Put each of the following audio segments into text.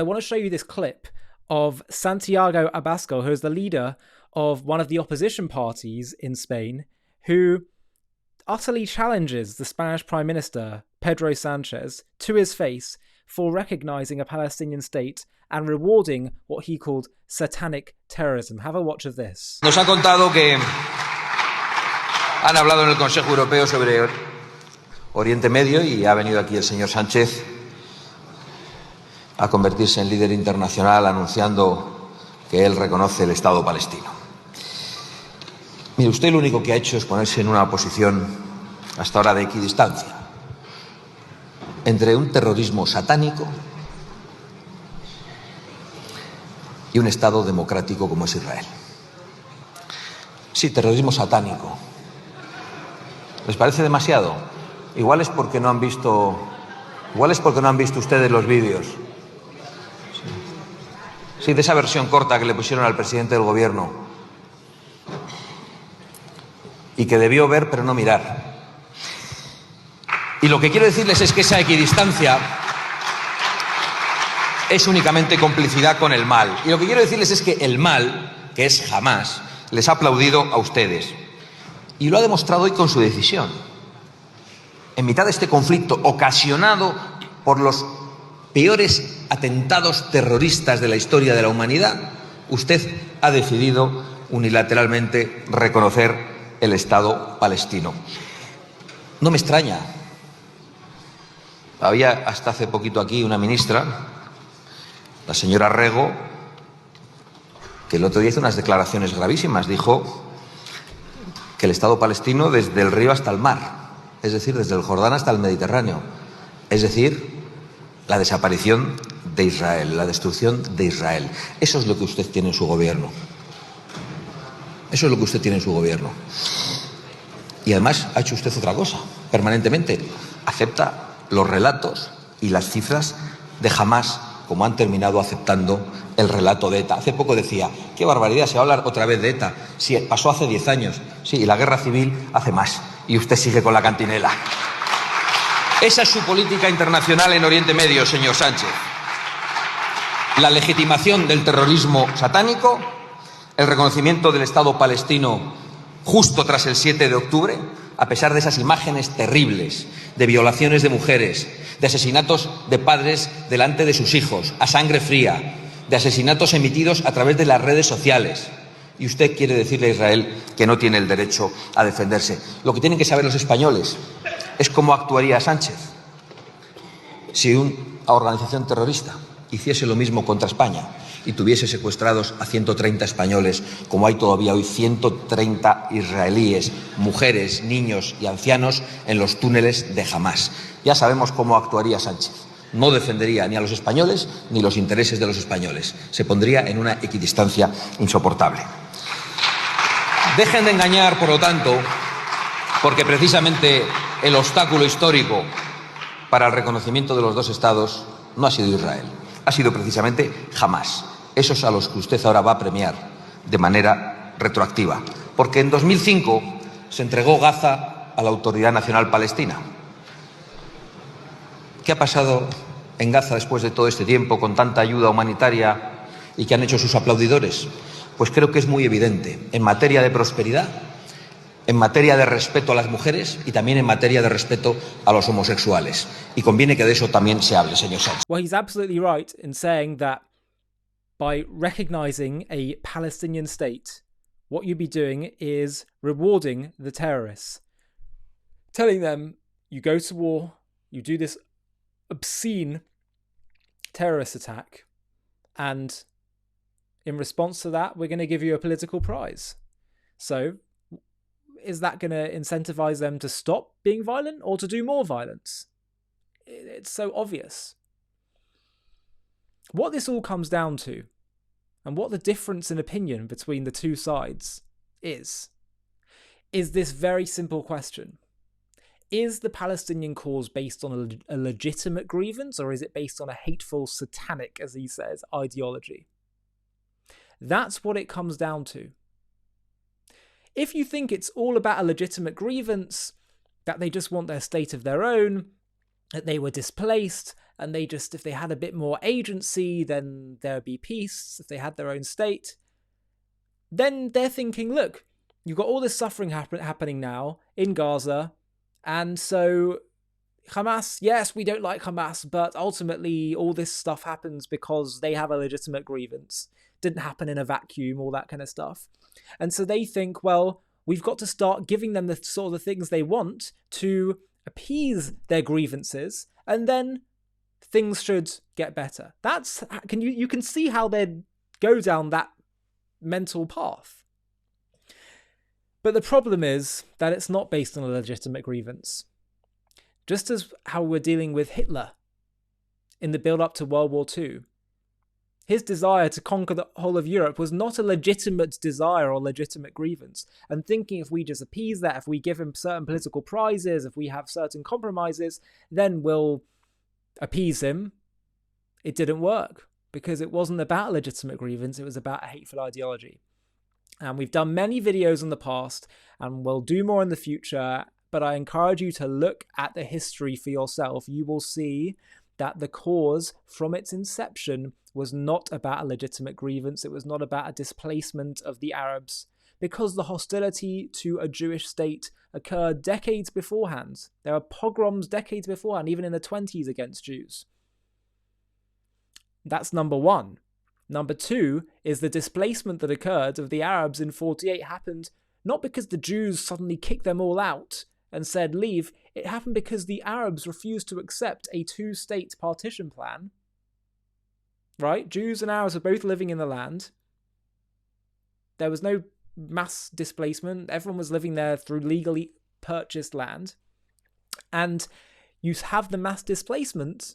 I want to show you this clip of Santiago Abascal, who is the leader of one of the opposition parties in Spain, who utterly challenges the Spanish Prime Minister, Pedro Sánchez, to his face for recognizing a Palestinian state and rewarding what he called satanic terrorism. Have a watch of this. Nos ha contado que han hablado en el Consejo Europeo sobre Oriente Medio y ha venido aquí el señor Sánchez a convertirse en líder internacional anunciando que él reconoce el Estado palestino. Mire, usted lo único que ha hecho es ponerse en una posición hasta ahora de equidistancia entre un terrorismo satánico y un Estado democrático como es Israel. Sí, terrorismo satánico. ¿Les parece demasiado? Igual es porque no han visto ustedes los vídeos. Sí, de esa versión corta que le pusieron al presidente del gobierno y que debió ver pero no mirar. Y lo que quiero decirles es que esa equidistancia es únicamente complicidad con el mal. Y lo que quiero decirles es que el mal, que es Hamás, les ha aplaudido a ustedes. Y lo ha demostrado hoy con su decisión. En mitad de este conflicto ocasionado por los peores atentados terroristas de la historia de la humanidad, usted ha decidido unilateralmente reconocer el Estado palestino. No me extraña. Había hasta hace poquito aquí una ministra, la señora Rego, que el otro día hizo unas declaraciones gravísimas. Dijo que el Estado palestino desde el río hasta el mar, es decir, desde el Jordán hasta el Mediterráneo, es decir, la desaparición de Israel, la destrucción de Israel. Eso es lo que usted tiene en su gobierno. Eso es lo que usted tiene en su gobierno. Y además ha hecho usted otra cosa, permanentemente. Acepta los relatos y las cifras de Hamás, como han terminado aceptando el relato de ETA. Hace poco decía, qué barbaridad, se va a hablar otra vez de ETA. Sí, pasó hace 10 años. Sí, y la guerra civil hace más. Y usted sigue con la cantinela. Esa es su política internacional en Oriente Medio, señor Sánchez. La legitimación del terrorismo satánico, el reconocimiento del Estado palestino justo tras el 7 de octubre, a pesar de esas imágenes terribles de violaciones de mujeres, de asesinatos de padres delante de sus hijos, a sangre fría, de asesinatos emitidos a través de las redes sociales. Y usted quiere decirle a Israel que no tiene el derecho a defenderse. Lo que tienen que saber los españoles es cómo actuaría Sánchez si una organización terrorista hiciese lo mismo contra España y tuviese secuestrados a 130 españoles, como hay todavía hoy 130 israelíes, mujeres, niños y ancianos en los túneles de Hamás. Ya sabemos cómo actuaría Sánchez. No defendería ni a los españoles ni los intereses de los españoles. Se pondría en una equidistancia insoportable. Dejen de engañar, por lo tanto, porque precisamente el obstáculo histórico para el reconocimiento de los dos estados no ha sido Israel, ha sido precisamente Hamás. Esos a los que usted ahora va a premiar de manera retroactiva. Porque en 2005 se entregó Gaza a la Autoridad Nacional Palestina. ¿Qué ha pasado en Gaza después de todo este tiempo, con tanta ayuda humanitaria y que han hecho sus aplaudidores? Pues creo que es muy evidente, en materia de prosperidad, en materia de respeto a las mujeres y también en materia de respeto a los homosexuales. Y conviene que de eso también se hable, señor Sánchez. Well, he's absolutely right in saying that by recognizing a Palestinian state, what you'd be doing is rewarding the terrorists, telling them you go to war, you do this obscene terrorist attack, and in response to that, we're going to give you a political prize. So, is that going to incentivize them to stop being violent or to do more violence? It's so obvious. What this all comes down to, and what the difference in opinion between the two sides is this very simple question. Is the Palestinian cause based on a legitimate grievance, or is it based on a hateful, satanic, as he says, ideology? That's what it comes down to. If you think it's all about a legitimate grievance, that they just want their state of their own, that they were displaced, and if they had a bit more agency, then there would be peace. If they had their own state, then they're thinking, look, you've got all this suffering happening now in Gaza, and so Hamas, yes, we don't like Hamas, but ultimately all this stuff happens because they have a legitimate grievance. Didn't happen in a vacuum, all that kind of stuff. And so they think, well, we've got to start giving them the sort of things they want to appease their grievances, and then things should get better. You can see how they go down that mental path. But the problem is that it's not based on a legitimate grievance. Just as how we're dealing with Hitler in the build-up to World War II. His desire to conquer the whole of Europe was not a legitimate desire or legitimate grievance. And thinking if we just appease that, if we give him certain political prizes, if we have certain compromises, then we'll appease him. It didn't work because it wasn't about a legitimate grievance. It was about a hateful ideology. And we've done many videos in the past, and we'll do more in the future. But I encourage you to look at the history for yourself. You will see that the cause from its inception was not about a legitimate grievance. It was not about a displacement of the Arabs, because the hostility to a Jewish state occurred decades beforehand. There were pogroms decades beforehand, even in the 1920s, against Jews. That's number one. Number two is the displacement that occurred of the Arabs in 1948 happened not because the Jews suddenly kicked them all out and said leave. It happened because the Arabs refused to accept a two-state partition plan. Right? Jews and Arabs were both living in the land. There was no mass displacement. Everyone was living there through legally purchased land. And you have the mass displacement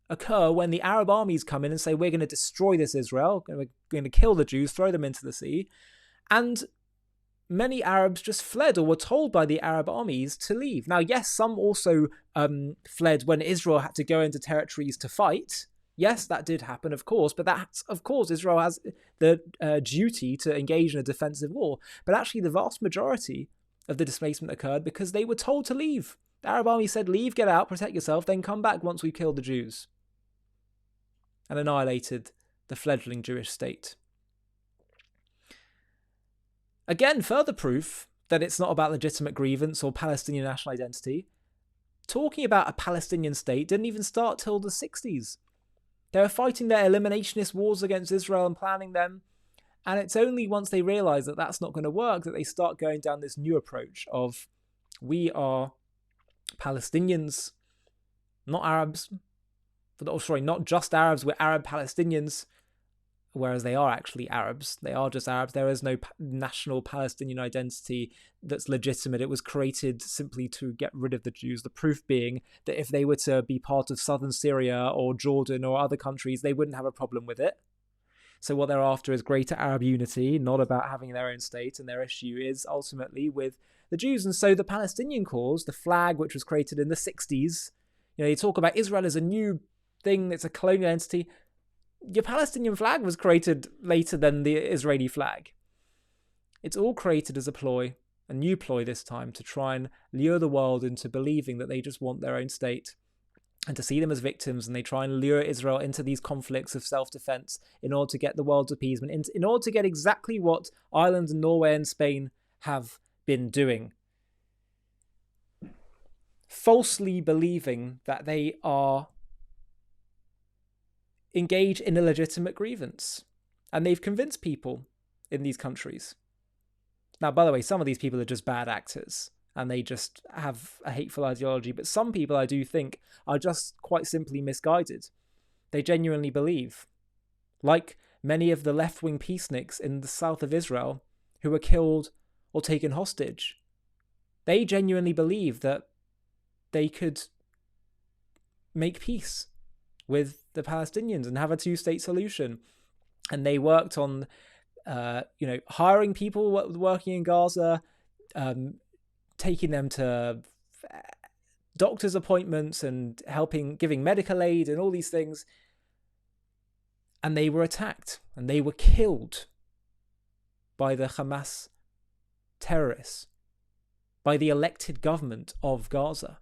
occur when the Arab armies come in and say, we're going to destroy this Israel, we're going to kill the Jews, throw them into the sea. And many Arabs just fled or were told by the Arab armies to leave. Now, yes, some also fled when Israel had to go into territories to fight. Yes, that did happen, of course, but that's, of course, Israel has the duty to engage in a defensive war. But actually, the vast majority of the displacement occurred because they were told to leave. The Arab army said, leave, get out, protect yourself, then come back once we've killed the Jews. And annihilated the fledgling Jewish state. Again, further proof that it's not about legitimate grievance or Palestinian national identity. Talking about a Palestinian state didn't even start till the 60s. They were fighting their eliminationist wars against Israel and planning them. And it's only once they realize that that's not going to work that they start going down this new approach of, we are Palestinians, not Arabs. Not just Arabs, we're Arab Palestinians, whereas they are actually Arabs. They are just Arabs. There is no national Palestinian identity that's legitimate. It was created simply to get rid of the Jews. The proof being that if they were to be part of southern Syria or Jordan or other countries, they wouldn't have a problem with it. So what they're after is greater Arab unity, not about having their own state, and their issue is ultimately with the Jews. And so the Palestinian cause, the flag which was created in the 60s, you talk about Israel as a new thing, it's a colonial entity. Your Palestinian flag was created later than the Israeli flag. It's all created as a ploy, a new ploy this time, to try and lure the world into believing that they just want their own state and to see them as victims, and they try and lure Israel into these conflicts of self-defense in order to get the world's appeasement, in order to get exactly what Ireland and Norway and Spain have been doing. Falsely believing that they are engage in a legitimate grievance. And they've convinced people in these countries. Now, by the way, some of these people are just bad actors and they just have a hateful ideology. But some people, I do think, are just quite simply misguided. They genuinely believe. Like many of the left-wing peaceniks in the south of Israel who were killed or taken hostage. They genuinely believe that they could make peace with the Palestinians and have a two-state solution. And they worked on, hiring people working in Gaza, taking them to doctor's appointments and giving medical aid and all these things. And they were attacked and they were killed by the Hamas terrorists, by the elected government of Gaza.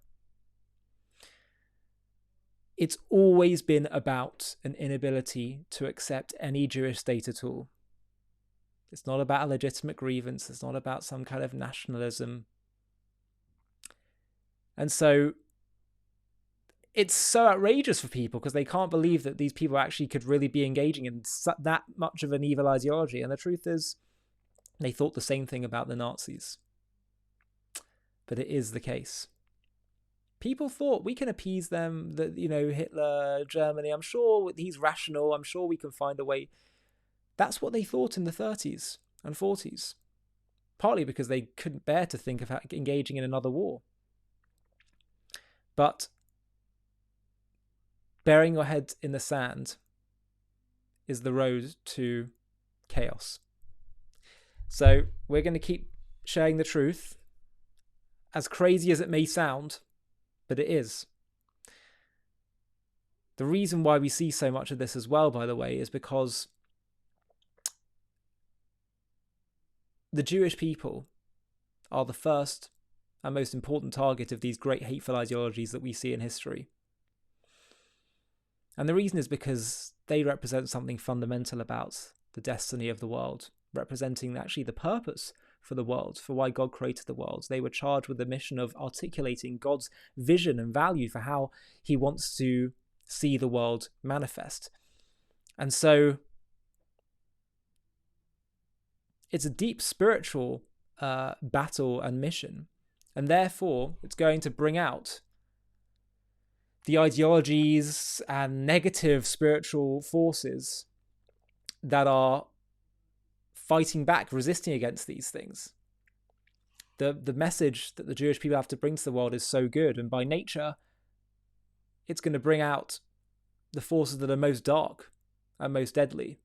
it's always been about an inability to accept any Jewish state at all. It's not about a legitimate grievance. It's not about some kind of nationalism. And so it's so outrageous for people because they can't believe that these people actually could really be engaging in that much of an evil ideology. And the truth is, they thought the same thing about the Nazis. But it is the case. People thought we can appease them, that, Hitler, Germany, I'm sure he's rational, I'm sure we can find a way. That's what they thought in the 30s and 40s. Partly because they couldn't bear to think of engaging in another war. But burying your head in the sand is the road to chaos. So we're going to keep sharing the truth, as crazy as it may sound, but it is. The reason why we see so much of this as well, by the way, is because the Jewish people are the first and most important target of these great hateful ideologies that we see in history. And the reason is because they represent something fundamental about the destiny of the world, representing actually the purpose for the world, for why God created the world. They were charged with the mission of articulating God's vision and value for how he wants to see the world manifest. And so it's a deep spiritual battle and mission. And therefore, it's going to bring out the ideologies and negative spiritual forces that are fighting back, resisting against these things. The message that the Jewish people have to bring to the world is so good, and by nature, it's going to bring out the forces that are most dark and most deadly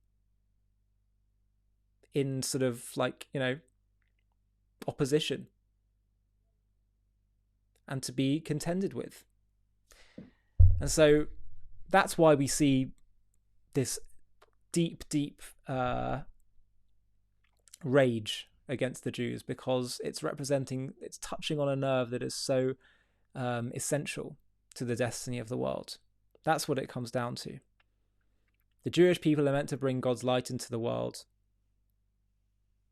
in sort of opposition and to be contended with. And so that's why we see this deep rage against the Jews, because it's touching on a nerve that is so essential to the destiny of the world. That's what it comes down to. The Jewish people are meant to bring God's light into the world.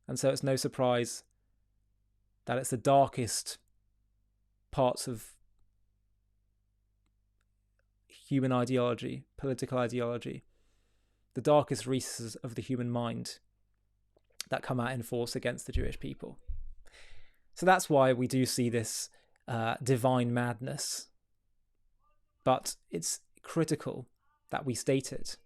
And so it's no surprise that it's the darkest parts of human ideology, political ideology, the darkest recesses of the human mind that come out in force against the Jewish people. So that's why we do see this divine madness. But it's critical that we state it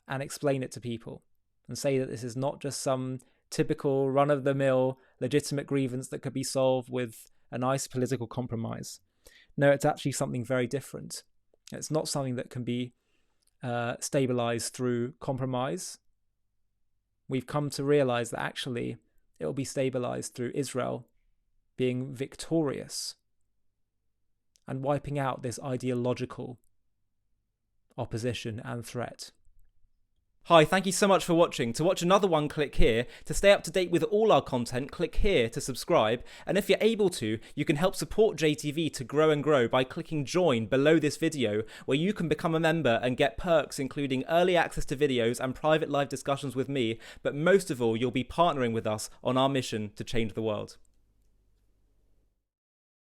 and explain it to people and say that this is not just some typical run-of-the-mill legitimate grievance that could be solved with a nice political compromise. No, it's actually something very different. It's not something that can be stabilized through compromise. We've come to realize that actually it will be stabilized through Israel being victorious and wiping out this ideological opposition and threat. Hi, thank you so much for watching. To watch another one, click here. To stay up to date with all our content, click here to subscribe. And if you're able to, you can help support JTV to grow and grow by clicking join below this video, where you can become a member and get perks including early access to videos and private live discussions with me. But most of all, you'll be partnering with us on our mission to change the world.